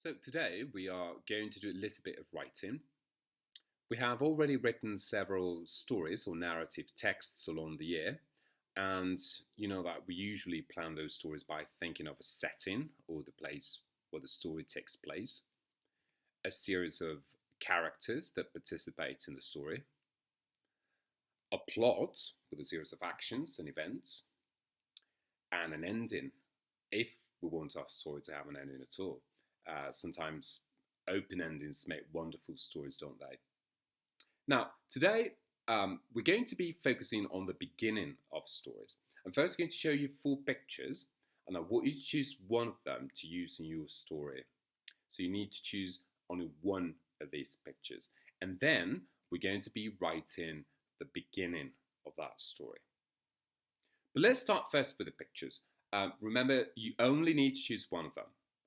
So today we are going to do a little bit of writing. We have already written several stories or narrative texts along the year, and you know that we usually plan those stories by thinking of a setting or the place where the story takes place, a series of characters that participate in the story, a plot with a series of actions and events, and an ending if we want our story to have an ending at all. Sometimes open endings make wonderful stories, don't they? Now, today we're going to be focusing on the beginning of stories. I'm first going to show you four pictures, and I want you to choose one of them to use in your story. So you need to choose only one of these pictures. And then we're going to be writing the beginning of that story. But let's start first with the pictures. Remember, you only need to choose one of them,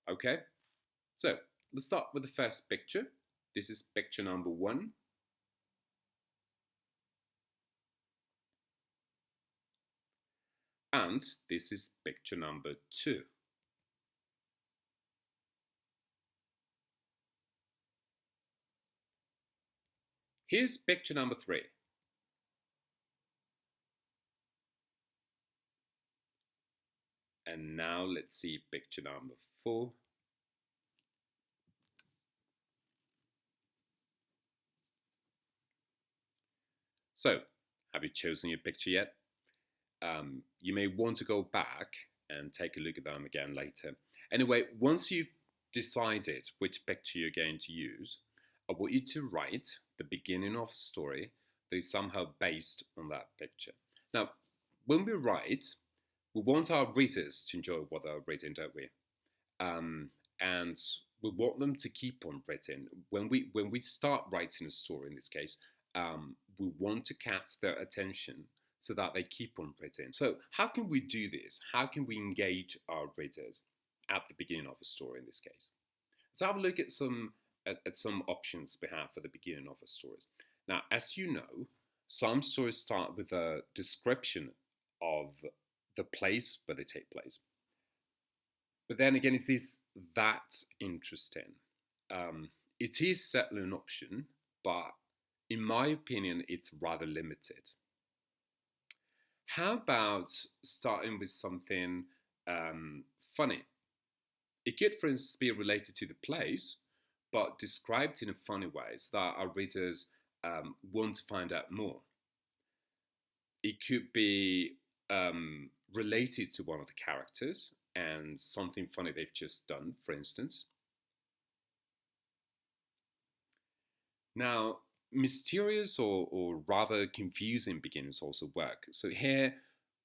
okay? So let's start with the first picture. This is picture number one. And this is picture number two. Here's picture number three. And now let's see picture number four. So, have you chosen your picture yet? You may want to go back and take a look at them again later. Anyway, once you've decided which picture you're going to use, I want you to write the beginning of a story that is somehow based on that picture. Now, when we write, we want our readers to enjoy what they're reading, don't we? And we want them to keep on writing. When we start writing a story, in this case, we want to catch their attention so that they keep on writing. So how can we do this? How can we engage our readers at the beginning of a story in this case? Let's have a look at some options we have for the beginning of a story. Now, as you know, some stories start with a description of the place where they take place. But then again, is this that interesting? It is certainly an option, but in my opinion, it's rather limited. How about starting with something funny? It could, for instance, be related to the place, but described in a funny way so that our readers want to find out more. It could be related to one of the characters and something funny they've just done, for instance. Now, mysterious or rather confusing beginnings also work. So here,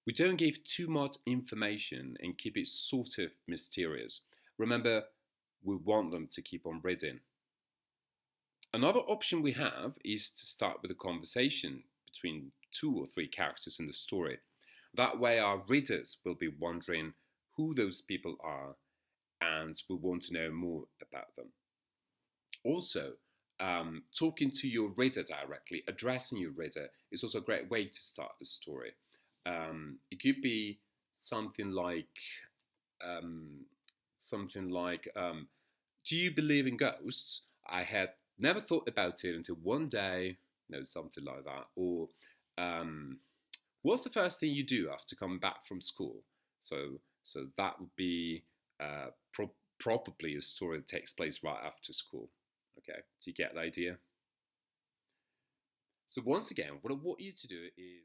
we don't give too much information and keep it sort of mysterious. Remember, we want them to keep on reading. Another option we have is to start with a conversation between two or three characters in the story. That way, our readers will be wondering who those people are and will want to know more about them. Also, talking to your reader directly, addressing your reader, is also a great way to start a story. It could be something like, um, something like, "Do you believe in ghosts? I had never thought about it until one day." Something like that. Or, um, "What's the first thing you do after coming back from school?" So that would be probably a story that takes place right after school. Okay, do you get the idea? So once again, what I want you to do is